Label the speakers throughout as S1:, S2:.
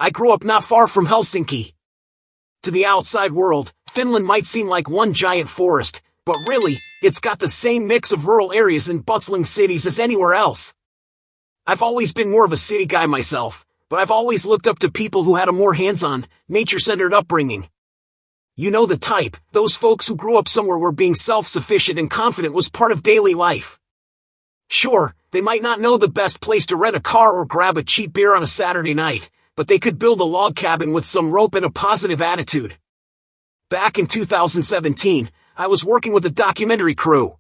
S1: I grew up not far from Helsinki. To the outside world, Finland might seem like one giant forest, but really, it's got the same mix of rural areas and bustling cities as anywhere else. I've always been more of a city guy myself, but I've always looked up to people who had a more hands-on, nature-centered upbringing. You know the type, those folks who grew up somewhere where being self-sufficient and confident was part of daily life. Sure, they might not know the best place to rent a car or grab a cheap beer on a Saturday night, but they could build a log cabin with some rope and a positive attitude. Back in 2017, I was working with a documentary crew.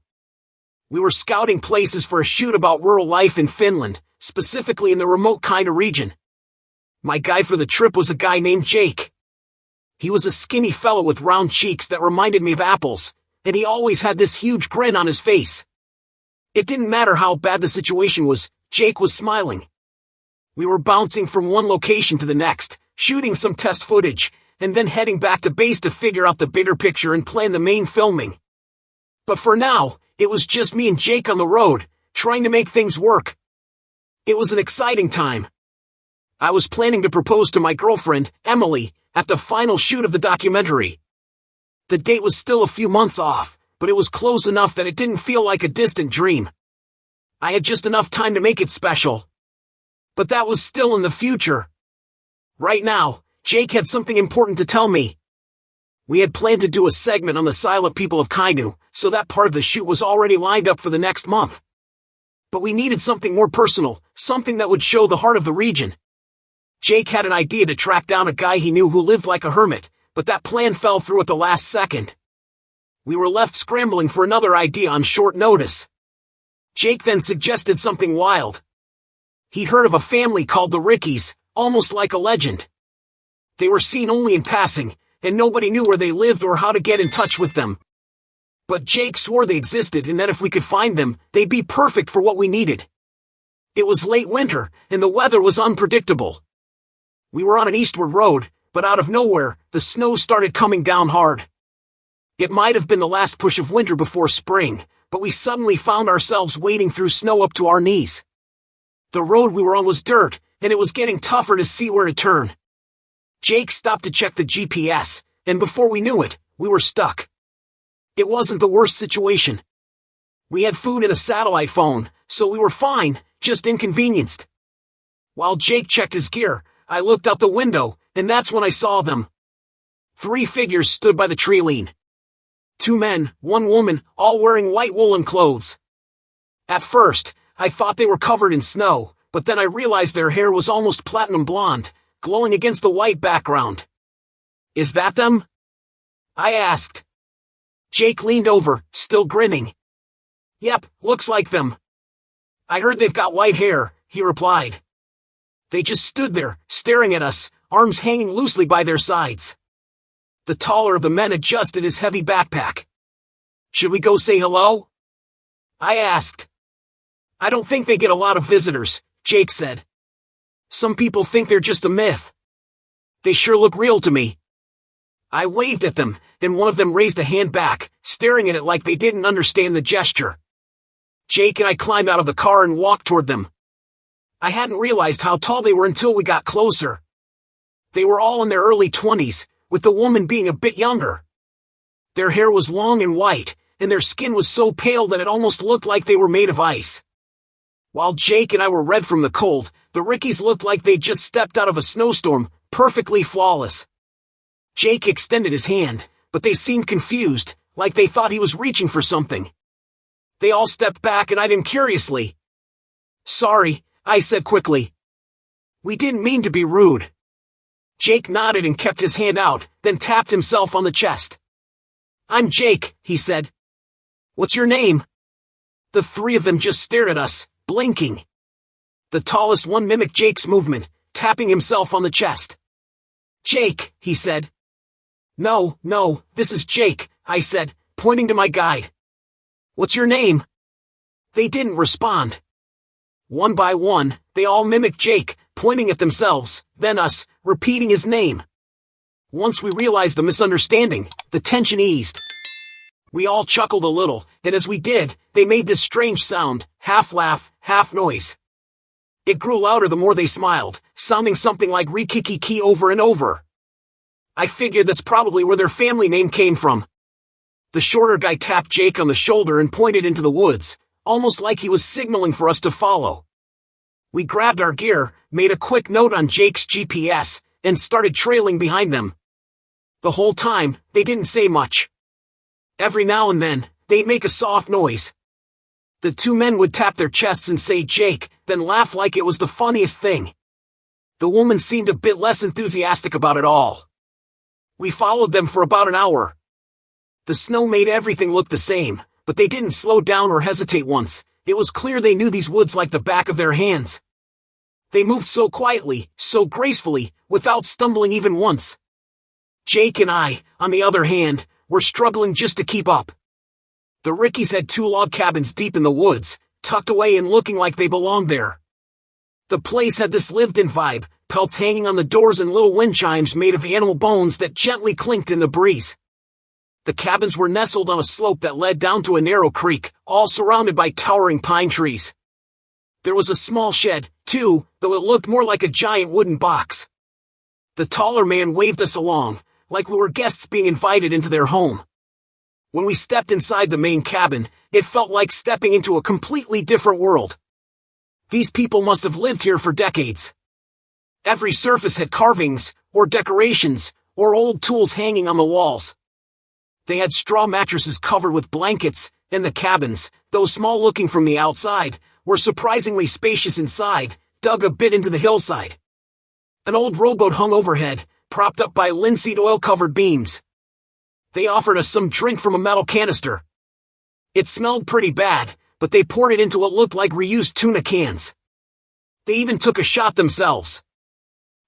S1: We were scouting places for a shoot about rural life in Finland, specifically in the remote Kainuu region. My guide for the trip was a guy named Jake. He was a skinny fellow with round cheeks that reminded me of apples, and he always had this huge grin on his face. It didn't matter how bad the situation was, Jake was smiling. We were bouncing from one location to the next, shooting some test footage, and then heading back to base to figure out the bigger picture and plan the main filming. But for now, it was just me and Jake on the road, trying to make things work. It was an exciting time. I was planning to propose to my girlfriend, Emily, at the final shoot of the documentary. The date was still a few months off, but it was close enough that it didn't feel like a distant dream. I had just enough time to make it special. But that was still in the future. Right now, Jake had something important to tell me. We had planned to do a segment on the Silent People of Kainuu, so that part of the shoot was already lined up for the next month. But we needed something more personal, something that would show the heart of the region. Jake had an idea to track down a guy he knew who lived like a hermit, but that plan fell through at the last second. We were left scrambling for another idea on short notice. Jake then suggested something wild. He'd heard of a family called the Rikkis, almost like a legend. They were seen only in passing, and nobody knew where they lived or how to get in touch with them. But Jake swore they existed and that if we could find them, they'd be perfect for what we needed. It was late winter, and the weather was unpredictable. We were on an eastward road, but out of nowhere, the snow started coming down hard. It might have been the last push of winter before spring, but we suddenly found ourselves wading through snow up to our knees. The road we were on was dirt, and it was getting tougher to see where to turn. Jake stopped to check the GPS, and before we knew it, we were stuck. It wasn't the worst situation. We had food and a satellite phone, so we were fine, just inconvenienced. While Jake checked his gear, I looked out the window, and that's when I saw them. 3 figures stood by the tree line. 2 men, 1 woman, all wearing white woolen clothes. At first, I thought they were covered in snow, but then I realized their hair was almost platinum blonde, glowing against the white background. "Is that them?" I asked. Jake leaned over, still grinning. "Yep, looks like them." "I heard they've got white hair," he replied. They just stood there, staring at us, arms hanging loosely by their sides. The taller of the men adjusted his heavy backpack. "Should we go say hello?" I asked. "I don't think they get a lot of visitors," Jake said. "Some people think they're just a myth. They sure look real to me." I waved at them, and one of them raised a hand back, staring at it like they didn't understand the gesture. Jake and I climbed out of the car and walked toward them. I hadn't realized how tall they were until we got closer. They were all in their early 20s, with the woman being a bit younger. Their hair was long and white, and their skin was so pale that it almost looked like they were made of ice. While Jake and I were red from the cold, the Rikkis looked like they'd just stepped out of a snowstorm, perfectly flawless. Jake extended his hand, but they seemed confused, like they thought he was reaching for something. They all stepped back and eyed him curiously. "Sorry," I said quickly. "We didn't mean to be rude." Jake nodded and kept his hand out, then tapped himself on the chest. "I'm Jake," he said. "What's your name?" The 3 of them just stared at us, blinking. The tallest one mimicked Jake's movement, tapping himself on the chest. "Jake," he said. No, this is Jake," I said, pointing to my guide. "What's your name?" They didn't respond. One by one, they all mimicked Jake, pointing at themselves, then us, repeating his name. Once we realized the misunderstanding, the tension eased. We all chuckled a little, and as we did, they made this strange sound, half laugh, half noise. It grew louder the more they smiled, sounding something like ree-kicki-kee over and over. I figured that's probably where their family name came from. The shorter guy tapped Jake on the shoulder and pointed into the woods, almost like he was signaling for us to follow. We grabbed our gear, made a quick note on Jake's GPS, and started trailing behind them. The whole time, they didn't say much. Every now and then, they'd make a soft noise. The two men would tap their chests and say Jake, then laugh like it was the funniest thing. The woman seemed a bit less enthusiastic about it all. We followed them for about an hour. The snow made everything look the same, but they didn't slow down or hesitate once. It was clear they knew these woods like the back of their hands. They moved so quietly, so gracefully, without stumbling even once. Jake and I, on the other hand, were struggling just to keep up. The Rikkis had 2 log cabins deep in the woods, tucked away and looking like they belonged there. The place had this lived-in vibe, pelts hanging on the doors and little wind chimes made of animal bones that gently clinked in the breeze. The cabins were nestled on a slope that led down to a narrow creek, all surrounded by towering pine trees. There was a small shed, too, though it looked more like a giant wooden box. The taller man waved us along, like we were guests being invited into their home. When we stepped inside the main cabin, it felt like stepping into a completely different world. These people must have lived here for decades. Every surface had carvings, or decorations, or old tools hanging on the walls. They had straw mattresses covered with blankets, and the cabins, though small looking from the outside, were surprisingly spacious inside, dug a bit into the hillside. An old rowboat hung overhead, propped up by linseed oil-covered beams. They offered us some drink from a metal canister. It smelled pretty bad, but they poured it into what looked like reused tuna cans. They even took a shot themselves.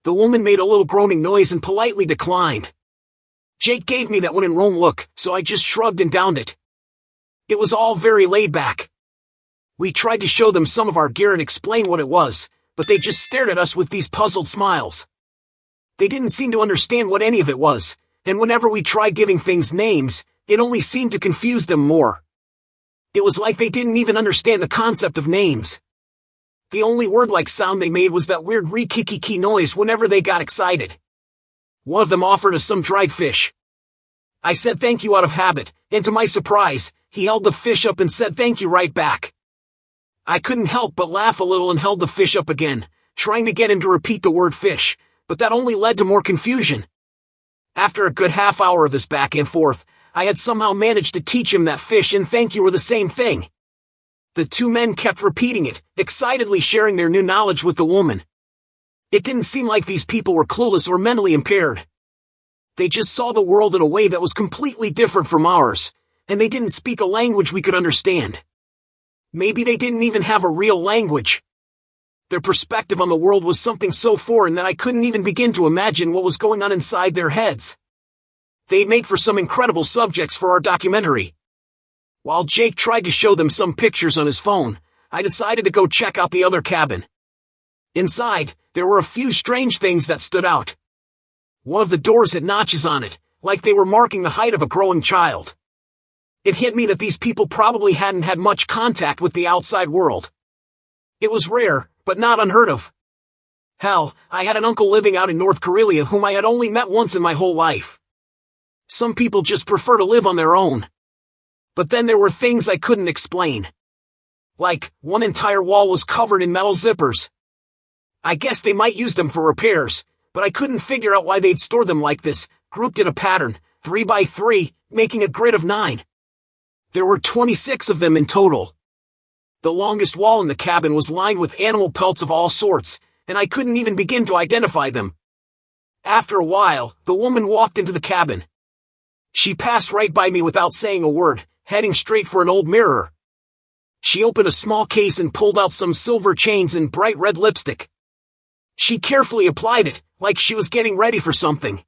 S1: The woman made a little groaning noise and politely declined. Jake gave me that when in Rome look, so I just shrugged and downed it. It was all very laid back. We tried to show them some of our gear and explain what it was, but they just stared at us with these puzzled smiles. They didn't seem to understand what any of it was, and whenever we tried giving things names, it only seemed to confuse them more. It was like they didn't even understand the concept of names. The only word-like sound they made was that weird ree-kicki-kee noise whenever they got excited. One of them offered us some dried fish. I said thank you out of habit, and to my surprise, he held the fish up and said thank you right back. I couldn't help but laugh a little and held the fish up again, trying to get him to repeat the word fish, but that only led to more confusion. After a good half hour of this back and forth, I had somehow managed to teach him that fish and thank you were the same thing. The two men kept repeating it, excitedly sharing their new knowledge with the woman. It didn't seem like these people were clueless or mentally impaired. They just saw the world in a way that was completely different from ours, and they didn't speak a language we could understand. Maybe they didn't even have a real language. Their perspective on the world was something so foreign that I couldn't even begin to imagine what was going on inside their heads. They'd make for some incredible subjects for our documentary. While Jake tried to show them some pictures on his phone, I decided to go check out the other cabin. Inside, there were a few strange things that stood out. One of the doors had notches on it, like they were marking the height of a growing child. It hit me that these people probably hadn't had much contact with the outside world. It was rare, but not unheard of. Hell, I had an uncle living out in North Karelia whom I had only met once in my whole life. Some people just prefer to live on their own. But then there were things I couldn't explain. Like, one entire wall was covered in metal zippers. I guess they might use them for repairs, but I couldn't figure out why they'd store them like this, grouped in a pattern, 3 by 3, making a grid of 9. There were 26 of them in total. The longest wall in the cabin was lined with animal pelts of all sorts, and I couldn't even begin to identify them. After a while, the woman walked into the cabin. She passed right by me without saying a word, heading straight for an old mirror. She opened a small case and pulled out some silver chains and bright red lipstick. She carefully applied it, like she was getting ready for something.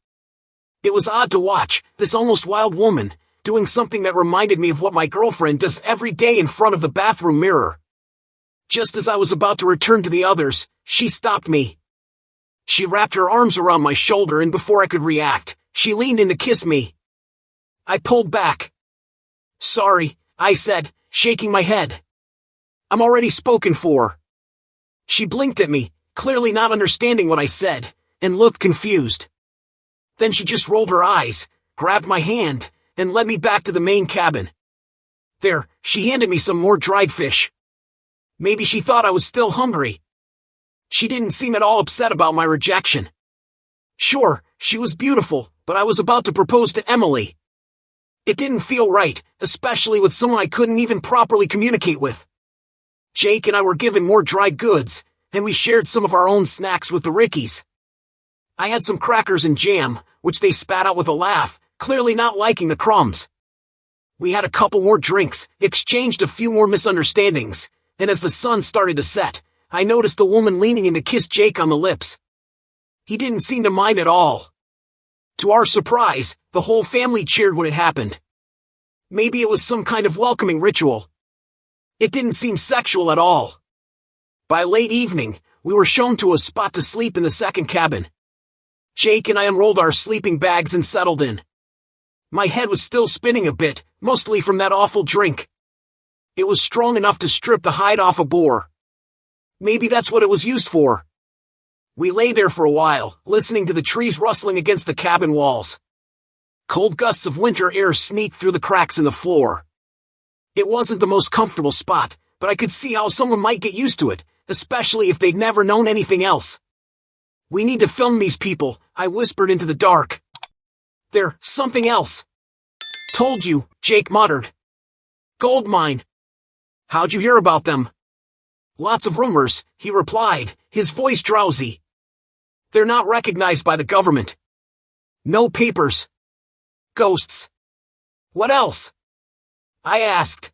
S1: It was odd to watch, this almost wild woman, doing something that reminded me of what my girlfriend does every day in front of the bathroom mirror. Just as I was about to return to the others, she stopped me. She wrapped her arms around my shoulder and before I could react, she leaned in to kiss me. I pulled back. Sorry, I said, shaking my head. I'm already spoken for. She blinked at me, clearly not understanding what I said, and looked confused. Then she just rolled her eyes, grabbed my hand, and led me back to the main cabin. There, she handed me some more dried fish. Maybe she thought I was still hungry. She didn't seem at all upset about my rejection. Sure, she was beautiful, but I was about to propose to Emily. It didn't feel right, especially with someone I couldn't even properly communicate with. Jake and I were given more dried goods, and we shared some of our own snacks with the Rikkis. I had some crackers and jam, which they spat out with a laugh, clearly not liking the crumbs. We had a couple more drinks, exchanged a few more misunderstandings, and as the sun started to set, I noticed the woman leaning in to kiss Jake on the lips. He didn't seem to mind at all. To our surprise, the whole family cheered when it happened. Maybe it was some kind of welcoming ritual. It didn't seem sexual at all. By late evening, we were shown to a spot to sleep in the second cabin. Jake and I unrolled our sleeping bags and settled in. My head was still spinning a bit, mostly from that awful drink. It was strong enough to strip the hide off a boar. Maybe that's what it was used for. We lay there for a while, listening to the trees rustling against the cabin walls. Cold gusts of winter air sneaked through the cracks in the floor. It wasn't the most comfortable spot, but I could see how someone might get used to it, especially if they'd never known anything else. We need to film these people, I whispered into the dark. There's something else. Told you, Jake muttered. Gold mine. How'd you hear about them? Lots of rumors, he replied, his voice drowsy. They're not recognized by the government. No papers. Ghosts. What else? I asked.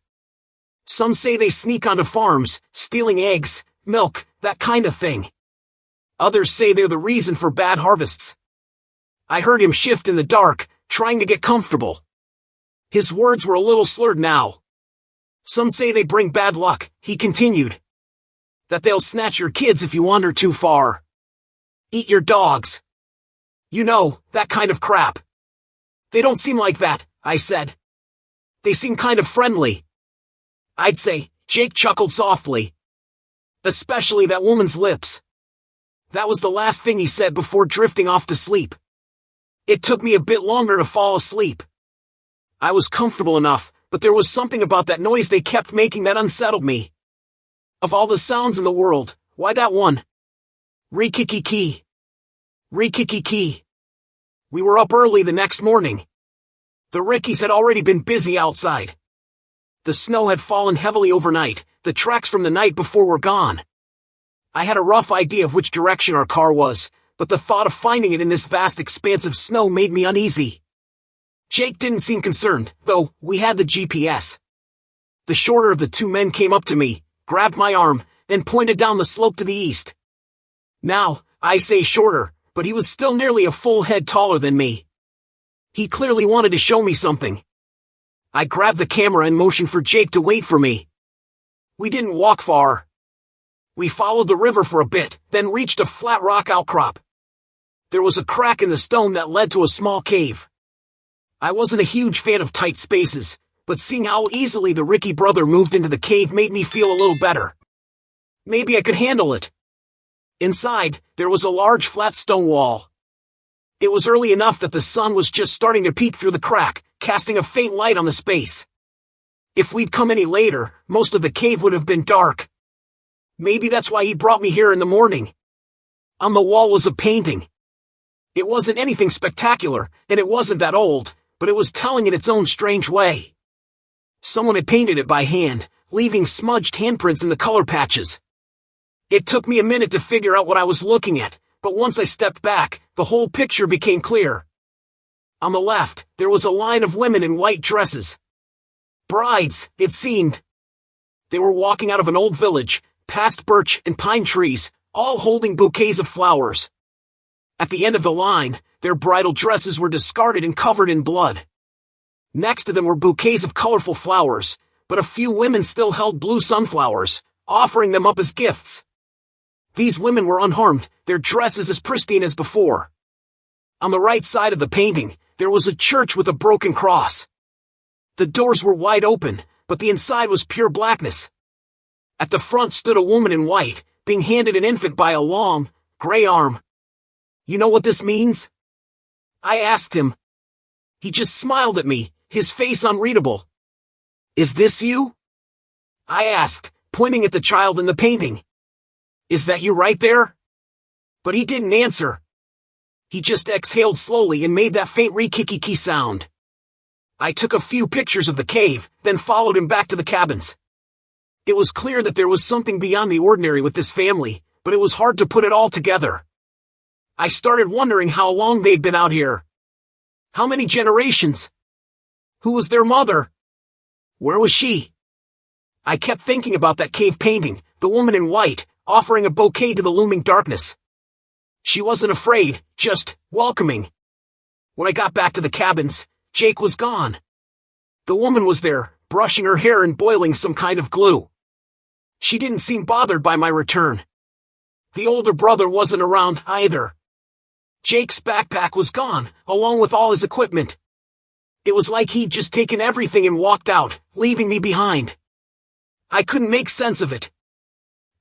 S1: Some say they sneak onto farms, stealing eggs, milk, that kind of thing. Others say they're the reason for bad harvests. I heard him shift in the dark, trying to get comfortable. His words were a little slurred now. Some say they bring bad luck, he continued. That they'll snatch your kids if you wander too far. Eat your dogs. You know, that kind of crap. They don't seem like that, I said. They seem kind of friendly. I'd say, Jake chuckled softly. Especially that woman's lips. That was the last thing he said before drifting off to sleep. It took me a bit longer to fall asleep. I was comfortable enough, but there was something about that noise they kept making that unsettled me. Of all the sounds in the world, why that one? Ree-kicki-kee. Ree-kicki-kee. We were up early the next morning. The Rikkis had already been busy outside. The snow had fallen heavily overnight, the tracks from the night before were gone. I had a rough idea of which direction our car was, but the thought of finding it in this vast expanse of snow made me uneasy. Jake didn't seem concerned, though we had the GPS. The shorter of the two men came up to me, grabbed my arm, and pointed down the slope to the east. Now, I say shorter, but he was still nearly a full head taller than me. He clearly wanted to show me something. I grabbed the camera and motioned for Jake to wait for me. We didn't walk far. We followed the river for a bit, then reached a flat rock outcrop. There was a crack in the stone that led to a small cave. I wasn't a huge fan of tight spaces, but seeing how easily the Rikkis brother moved into the cave made me feel a little better. Maybe I could handle it. Inside, there was a large flat stone wall. It was early enough that the sun was just starting to peek through the crack, casting a faint light on the space. If we'd come any later, most of the cave would have been dark. Maybe that's why he brought me here in the morning. On the wall was a painting. It wasn't anything spectacular, and it wasn't that old, but it was telling in its own strange way. Someone had painted it by hand, leaving smudged handprints in the color patches. It took me a minute to figure out what I was looking at, but once I stepped back, the whole picture became clear. On the left, there was a line of women in white dresses. Brides, it seemed. They were walking out of an old village, past birch and pine trees, all holding bouquets of flowers. At the end of the line, their bridal dresses were discarded and covered in blood. Next to them were bouquets of colorful flowers, but a few women still held blue sunflowers, offering them up as gifts. These women were unharmed, their dresses as pristine as before. On the right side of the painting, there was a church with a broken cross. The doors were wide open, but the inside was pure blackness. At the front stood a woman in white, being handed an infant by a long, gray arm. You know what this means? I asked him. He just smiled at me, his face unreadable. Is this you? I asked, pointing at the child in the painting. Is that you right there? But he didn't answer. He just exhaled slowly and made that faint ree-kicki-kee sound. I took a few pictures of the cave, then followed him back to the cabins. It was clear that there was something beyond the ordinary with this family, but it was hard to put it all together. I started wondering how long they'd been out here. How many generations? Who was their mother? Where was she? I kept thinking about that cave painting, the woman in white, offering a bouquet to the looming darkness. She wasn't afraid, just welcoming. When I got back to the cabins, Jake was gone. The woman was there, brushing her hair and boiling some kind of glue. She didn't seem bothered by my return. The older brother wasn't around either. Jake's backpack was gone, along with all his equipment. It was like he'd just taken everything and walked out, leaving me behind. I couldn't make sense of it.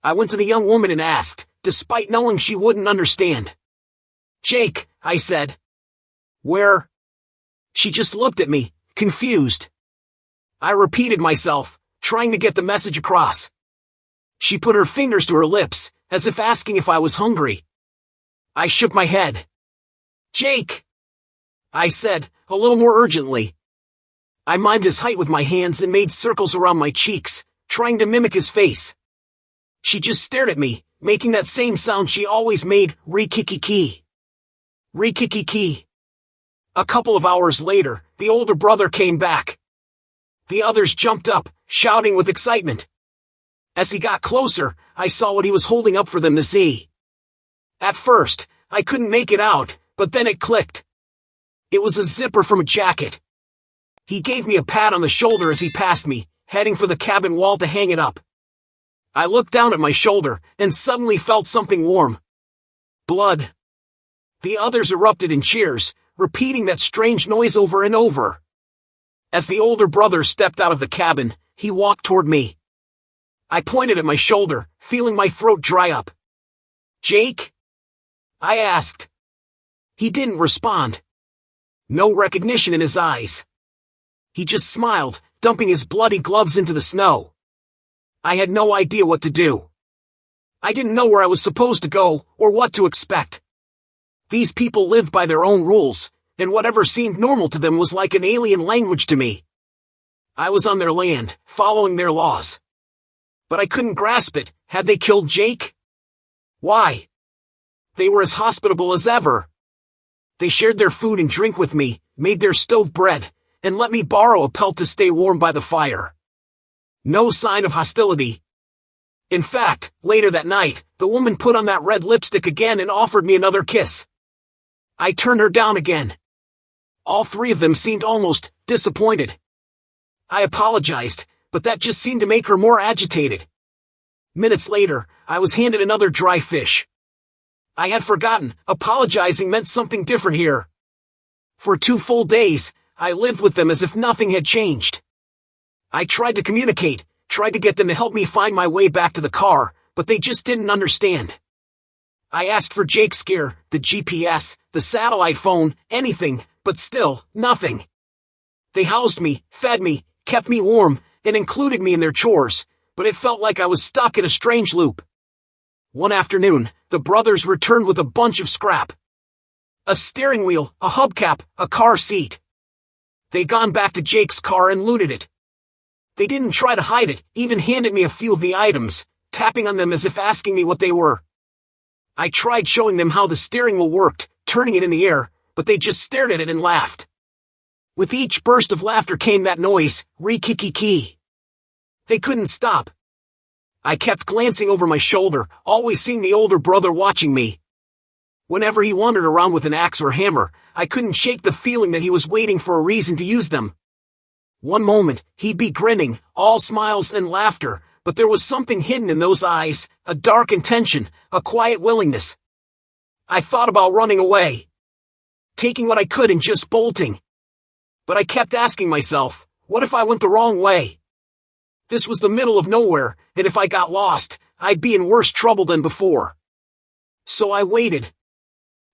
S1: I went to the young woman and asked, despite knowing she wouldn't understand. Jake, I said. Where? She just looked at me, confused. I repeated myself, trying to get the message across. She put her fingers to her lips, as if asking if I was hungry. I shook my head. Jake! I said, a little more urgently. I mimed his height with my hands and made circles around my cheeks, trying to mimic his face. She just stared at me, making that same sound she always made, ree-kicki-kee. Ree-kicki-kee. A couple of hours later, the older brother came back. The others jumped up, shouting with excitement. As he got closer, I saw what he was holding up for them to see. At first, I couldn't make it out, but then it clicked. It was a zipper from a jacket. He gave me a pat on the shoulder as he passed me, heading for the cabin wall to hang it up. I looked down at my shoulder and suddenly felt something warm. Blood. The others erupted in cheers, repeating that strange noise over and over. As the older brother stepped out of the cabin, he walked toward me. I pointed at my shoulder, feeling my throat dry up. Jake? I asked. He didn't respond. No recognition in his eyes. He just smiled, dumping his bloody gloves into the snow. I had no idea what to do. I didn't know where I was supposed to go, or what to expect. These people lived by their own rules, and whatever seemed normal to them was like an alien language to me. I was on their land, following their laws. But I couldn't grasp it. Had they killed Jake? Why? They were as hospitable as ever. They shared their food and drink with me, made their stove bread, and let me borrow a pelt to stay warm by the fire. No sign of hostility. In fact, later that night, the woman put on that red lipstick again and offered me another kiss. I turned her down again. All three of them seemed almost disappointed. I apologized, but that just seemed to make her more agitated. Minutes later, I was handed another dry fish. I had forgotten, apologizing meant something different here. For 2 full days, I lived with them as if nothing had changed. I tried to communicate, tried to get them to help me find my way back to the car, but they just didn't understand. I asked for Jake's gear, the GPS, the satellite phone, anything, but still, nothing. They housed me, fed me, kept me warm, and included me in their chores, but it felt like I was stuck in a strange loop. One afternoon, the brothers returned with a bunch of scrap. A steering wheel, a hubcap, a car seat. They'd gone back to Jake's car and looted it. They didn't try to hide it, even handed me a few of the items, tapping on them as if asking me what they were. I tried showing them how the steering wheel worked, turning it in the air, but they just stared at it and laughed. With each burst of laughter came that noise, ree-kicki-kee. They couldn't stop. I kept glancing over my shoulder, always seeing the older brother watching me. Whenever he wandered around with an axe or hammer, I couldn't shake the feeling that he was waiting for a reason to use them. One moment, he'd be grinning, all smiles and laughter, but there was something hidden in those eyes, a dark intention, a quiet willingness. I thought about running away, taking what I could and just bolting. But I kept asking myself, what if I went the wrong way? This was the middle of nowhere, and if I got lost, I'd be in worse trouble than before. So I waited.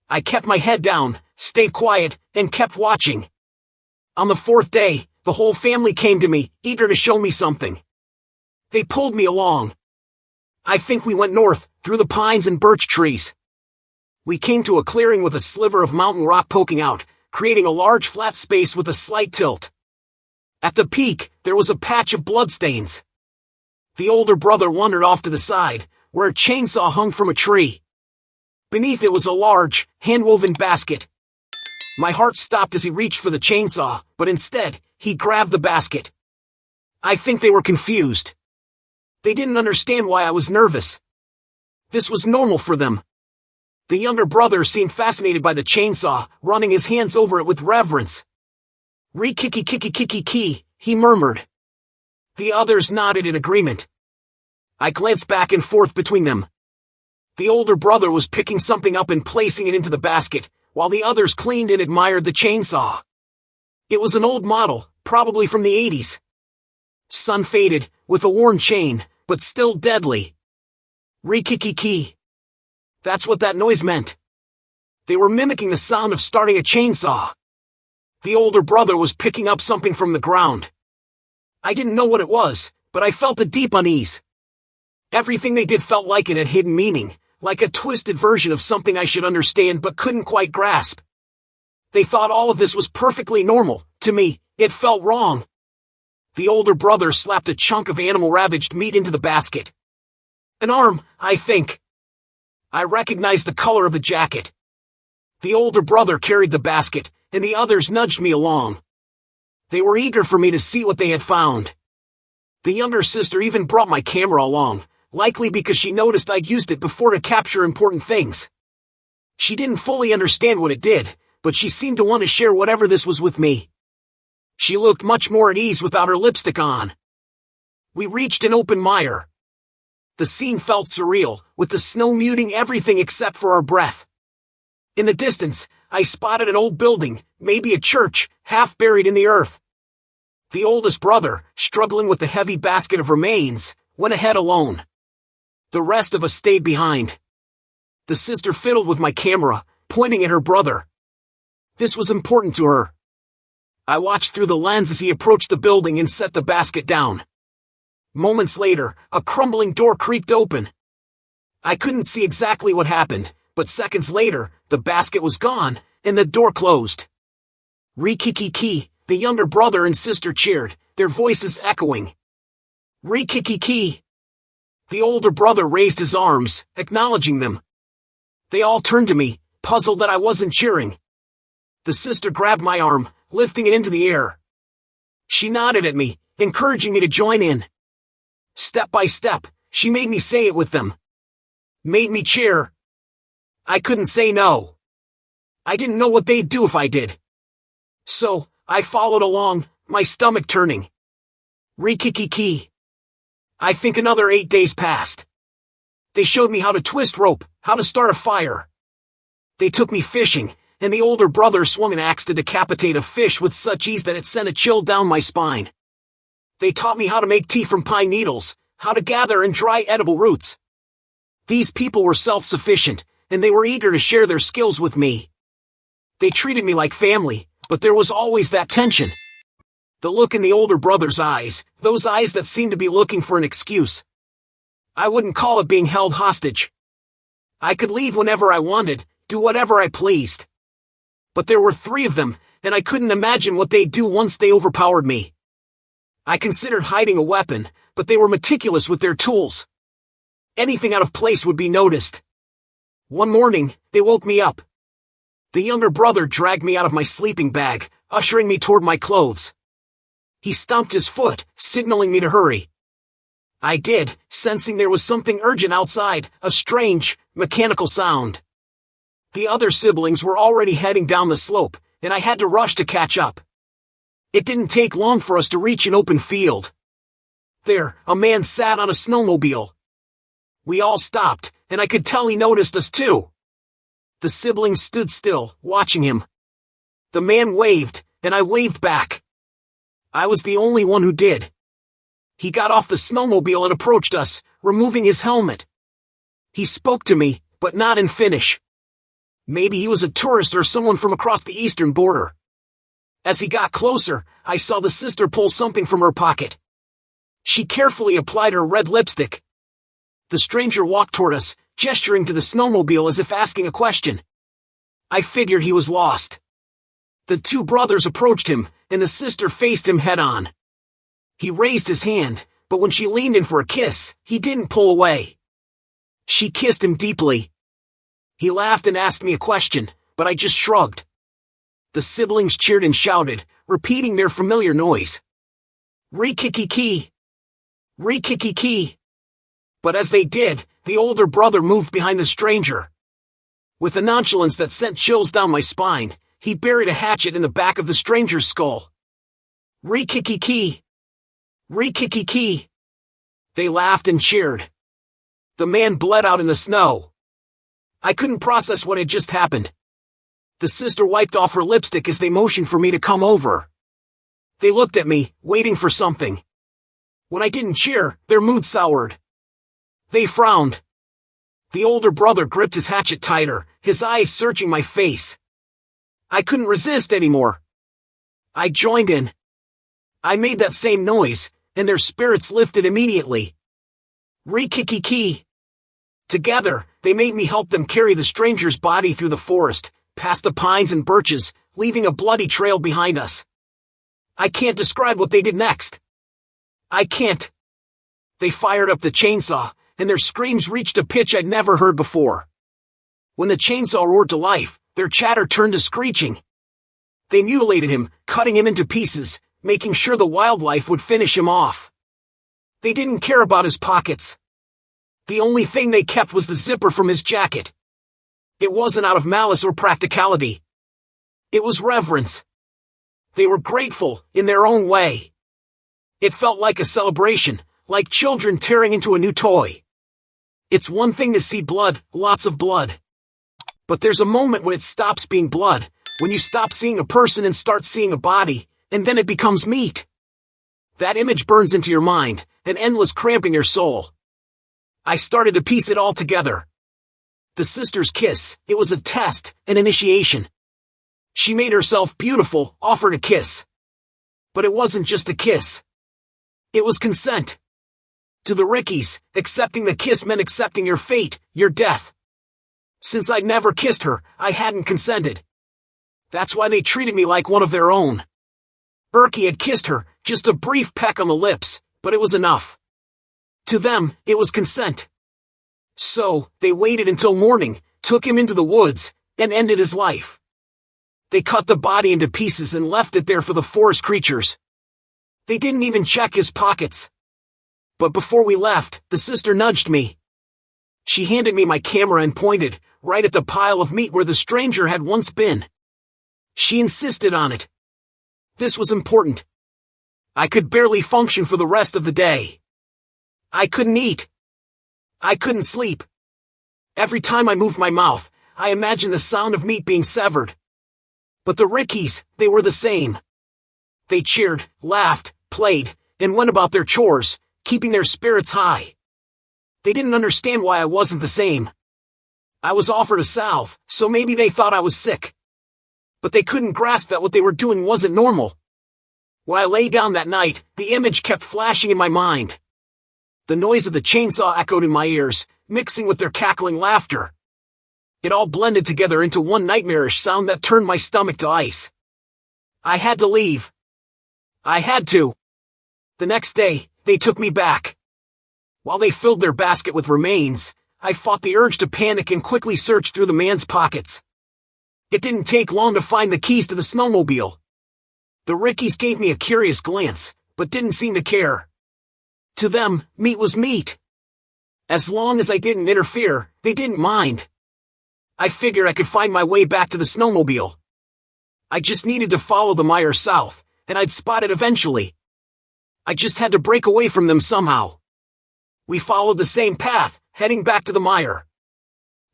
S1: I kept my head down, stayed quiet, and kept watching. On the fourth day, the whole family came to me, eager to show me something. They pulled me along. I think we went north, through the pines and birch trees. We came to a clearing with a sliver of mountain rock poking out, creating a large flat space with a slight tilt. At the peak, there was a patch of bloodstains. The older brother wandered off to the side, where a chainsaw hung from a tree. Beneath it was a large, hand-woven basket. My heart stopped as he reached for the chainsaw, but instead, he grabbed the basket. I think they were confused. They didn't understand why I was nervous. This was normal for them. The younger brother seemed fascinated by the chainsaw, running his hands over it with reverence. Ree-kicki-kee, he murmured. The others nodded in agreement. I glanced back and forth between them. The older brother was picking something up and placing it into the basket, while the others cleaned and admired the chainsaw. It was an old model, probably from the 80s. Sun-faded, with a worn chain, but still deadly. Ree-kicki-kee. That's what that noise meant. They were mimicking the sound of starting a chainsaw. The older brother was picking up something from the ground. I didn't know what it was, but I felt a deep unease. Everything they did felt like it had hidden meaning, like a twisted version of something I should understand but couldn't quite grasp. They thought all of this was perfectly normal. To me, it felt wrong. The older brother slapped a chunk of animal-ravaged meat into the basket. An arm, I think. I recognized the color of the jacket. The older brother carried the basket, and the others nudged me along. They were eager for me to see what they had found. The younger sister even brought my camera along, likely because she noticed I'd used it before to capture important things. She didn't fully understand what it did, but she seemed to want to share whatever this was with me. She looked much more at ease without her lipstick on. We reached an open mire. The scene felt surreal, with the snow muting everything except for our breath. In the distance, I spotted an old building, maybe a church, half buried in the earth. The oldest brother, struggling with the heavy basket of remains, went ahead alone. The rest of us stayed behind. The sister fiddled with my camera, pointing at her brother. This was important to her. I watched through the lens as he approached the building and set the basket down. Moments later, a crumbling door creaked open. I couldn't see exactly what happened, but seconds later, the basket was gone, and the door closed. Ree-kicki-kee, the younger brother and sister cheered, their voices echoing. Ree-kicki-kee. The older brother raised his arms, acknowledging them. They all turned to me, puzzled that I wasn't cheering. The sister grabbed my arm, lifting it into the air. She nodded at me, encouraging me to join in. Step by step, she made me say it with them. Made me cheer. I couldn't say no. I didn't know what they'd do if I did. So, I followed along, my stomach turning. Ree-kicki-kee. I think another 8 days passed. They showed me how to twist rope, how to start a fire. They took me fishing, and the older brother swung an axe to decapitate a fish with such ease that it sent a chill down my spine. They taught me how to make tea from pine needles, how to gather and dry edible roots. These people were self-sufficient, and they were eager to share their skills with me. They treated me like family, but there was always that tension. The look in the older brother's eyes, those eyes that seemed to be looking for an excuse. I wouldn't call it being held hostage. I could leave whenever I wanted, do whatever I pleased. But there were 3 of them, and I couldn't imagine what they'd do once they overpowered me. I considered hiding a weapon, but they were meticulous with their tools. Anything out of place would be noticed. One morning, they woke me up. The younger brother dragged me out of my sleeping bag, ushering me toward my clothes. He stomped his foot, signaling me to hurry. I did, sensing there was something urgent outside, a strange, mechanical sound. The other siblings were already heading down the slope, and I had to rush to catch up. It didn't take long for us to reach an open field. There, a man sat on a snowmobile. We all stopped, and I could tell he noticed us too. The siblings stood still, watching him. The man waved, and I waved back. I was the only one who did. He got off the snowmobile and approached us, removing his helmet. He spoke to me, but not in Finnish. Maybe he was a tourist or someone from across the eastern border. As he got closer, I saw the sister pull something from her pocket. She carefully applied her red lipstick. The stranger walked toward us, gesturing to the snowmobile as if asking a question. I figured he was lost. The two brothers approached him, and the sister faced him head-on. He raised his hand, but when she leaned in for a kiss, he didn't pull away. She kissed him deeply. He laughed and asked me a question, but I just shrugged. The siblings cheered and shouted, repeating their familiar noise. Ree-kicki-kee! Ree-kicki-kee! But as they did, the older brother moved behind the stranger. With a nonchalance that sent chills down my spine, he buried a hatchet in the back of the stranger's skull. Ree-kicki-kee! Ree-kicki-kee! They laughed and cheered. The man bled out in the snow. I couldn't process what had just happened. The sister wiped off her lipstick as they motioned for me to come over. They looked at me, waiting for something. When I didn't cheer, their mood soured. They frowned. The older brother gripped his hatchet tighter, his eyes searching my face. I couldn't resist anymore. I joined in. I made that same noise, and their spirits lifted immediately. Ree-kicki-kee! Together, they made me help them carry the stranger's body through the forest, past the pines and birches, leaving a bloody trail behind us. I can't describe what they did next. I can't. They fired up the chainsaw, and their screams reached a pitch I'd never heard before. When the chainsaw roared to life, their chatter turned to screeching. They mutilated him, cutting him into pieces, making sure the wildlife would finish him off. They didn't care about his pockets. The only thing they kept was the zipper from his jacket. It wasn't out of malice or practicality. It was reverence. They were grateful, in their own way. It felt like a celebration, like children tearing into a new toy. It's one thing to see blood, lots of blood. But there's a moment when it stops being blood, when you stop seeing a person and start seeing a body, and then it becomes meat. That image burns into your mind, an endless cramp in your soul. I started to piece it all together. The sister's kiss, it was a test, an initiation. She made herself beautiful, offered a kiss. But it wasn't just a kiss. It was consent. To the Rikkis, accepting the kiss meant accepting your fate, your death. Since I'd never kissed her, I hadn't consented. That's why they treated me like one of their own. Erky had kissed her, just a brief peck on the lips, but it was enough. To them, it was consent. So, they waited until morning, took him into the woods, and ended his life. They cut the body into pieces and left it there for the forest creatures. They didn't even check his pockets. But before we left, the sister nudged me. She handed me my camera and pointed, right at the pile of meat where the stranger had once been. She insisted on it. This was important. I could barely function for the rest of the day. I couldn't eat. I couldn't sleep. Every time I moved my mouth, I imagined the sound of meat being severed. But the Rikkis, they were the same. They cheered, laughed, played, and went about their chores, keeping their spirits high. They didn't understand why I wasn't the same. I was offered a salve, so maybe they thought I was sick. But they couldn't grasp that what they were doing wasn't normal. When I lay down that night, the image kept flashing in my mind. The noise of the chainsaw echoed in my ears, mixing with their cackling laughter. It all blended together into one nightmarish sound that turned my stomach to ice. I had to leave. I had to. The next day, they took me back. While they filled their basket with remains, I fought the urge to panic and quickly search through the man's pockets. It didn't take long to find the keys to the snowmobile. The Rikkis gave me a curious glance, but didn't seem to care. To them, meat was meat. As long as I didn't interfere, they didn't mind. I figured I could find my way back to the snowmobile. I just needed to follow the mire south, and I'd spot it eventually. I just had to break away from them somehow. We followed the same path, heading back to the mire.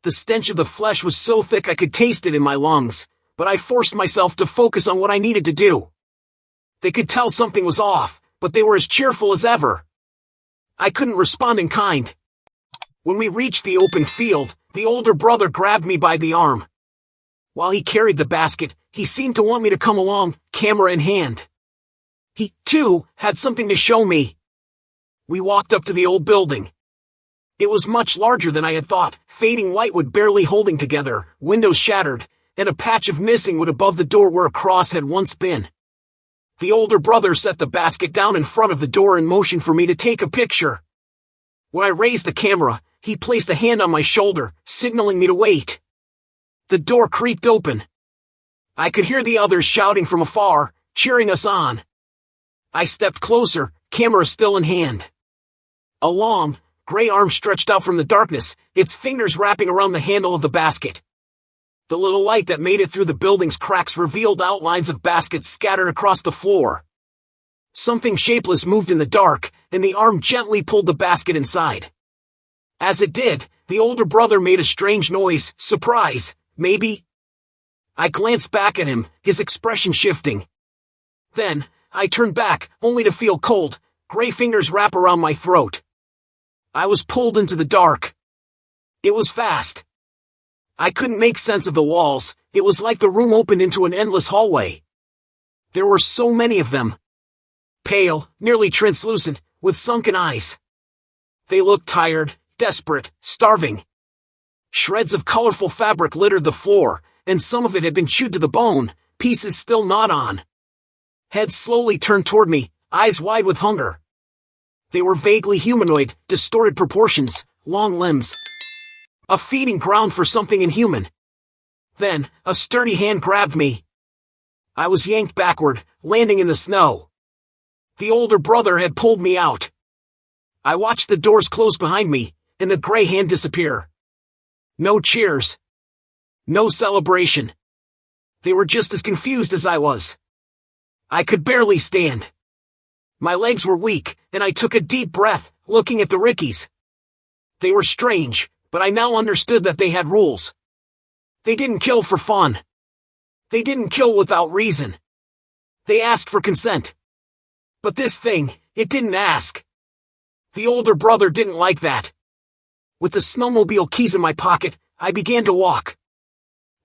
S1: The stench of the flesh was so thick I could taste it in my lungs, but I forced myself to focus on what I needed to do. They could tell something was off, but they were as cheerful as ever. I couldn't respond in kind. When we reached the open field, the older brother grabbed me by the arm. While he carried the basket, he seemed to want me to come along, camera in hand. He, too, had something to show me. We walked up to the old building. It was much larger than I had thought, fading whitewood barely holding together, windows shattered, and a patch of missing wood above the door where a cross had once been. The older brother set the basket down in front of the door and motioned for me to take a picture. When I raised the camera, he placed a hand on my shoulder, signaling me to wait. The door creaked open. I could hear the others shouting from afar, cheering us on. I stepped closer, camera still in hand. A long, gray arm stretched out from the darkness, its fingers wrapping around the handle of the basket. The little light that made it through the building's cracks revealed outlines of baskets scattered across the floor. Something shapeless moved in the dark, and the arm gently pulled the basket inside. As it did, the older brother made a strange noise, surprise, maybe? I glanced back at him, his expression shifting. Then, I turned back, only to feel cold, gray fingers wrap around my throat. I was pulled into the dark. It was fast. I couldn't make sense of the walls, it was like the room opened into an endless hallway. There were so many of them. Pale, nearly translucent, with sunken eyes. They looked tired, desperate, starving. Shreds of colorful fabric littered the floor, and some of it had been chewed to the bone, pieces still gnawed on. Heads slowly turned toward me, eyes wide with hunger. They were vaguely humanoid, distorted proportions, long limbs. A feeding ground for something inhuman. Then, a sturdy hand grabbed me. I was yanked backward, landing in the snow. The older brother had pulled me out. I watched the doors close behind me, and the gray hand disappear. No cheers. No celebration. They were just as confused as I was. I could barely stand. My legs were weak, and I took a deep breath, looking at the Rikkis. They were strange, but I now understood that they had rules. They didn't kill for fun. They didn't kill without reason. They asked for consent. But this thing, it didn't ask. The older brother didn't like that. With the snowmobile keys in my pocket, I began to walk.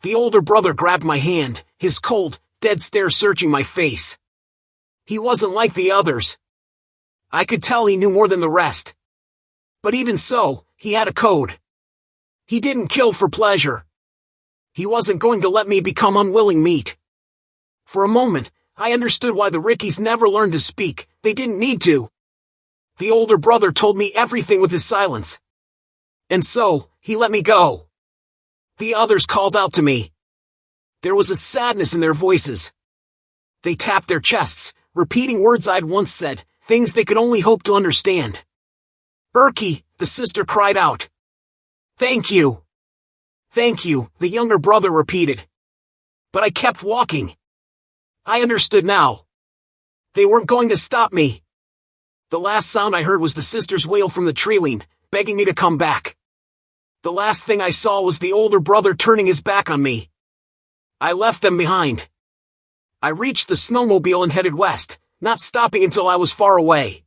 S1: The older brother grabbed my hand, his cold, dead stare searching my face. He wasn't like the others. I could tell he knew more than the rest. But even so, he had a code. He didn't kill for pleasure. He wasn't going to let me become unwilling meat. For a moment, I understood why the Rikkis never learned to speak. They didn't need to. The older brother told me everything with his silence. And so, he let me go. The others called out to me. There was a sadness in their voices. They tapped their chests, repeating words I'd once said, things they could only hope to understand. "Erky," the sister cried out. "Thank you." "Thank you," the younger brother repeated. But I kept walking. I understood now. They weren't going to stop me. The last sound I heard was the sister's wail from the treeline, begging me to come back. The last thing I saw was the older brother turning his back on me. I left them behind. I reached the snowmobile and headed west, not stopping until I was far away.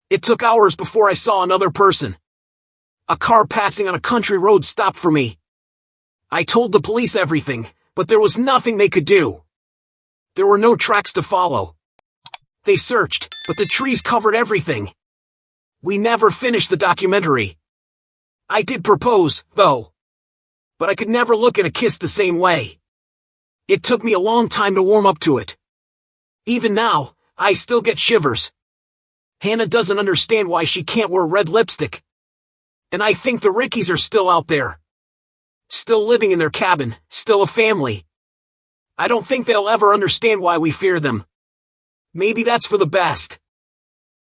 S1: It took hours before I saw another person. A car passing on a country road stopped for me. I told the police everything, but there was nothing they could do. There were no tracks to follow. They searched, but the trees covered everything. We never finished the documentary. I did propose, though. But I could never look at a kiss the same way. It took me a long time to warm up to it. Even now, I still get shivers. Hannah doesn't understand why she can't wear red lipstick. And I think the Rikkis are still out there. Still living in their cabin, still a family. I don't think they'll ever understand why we fear them. Maybe that's for the best.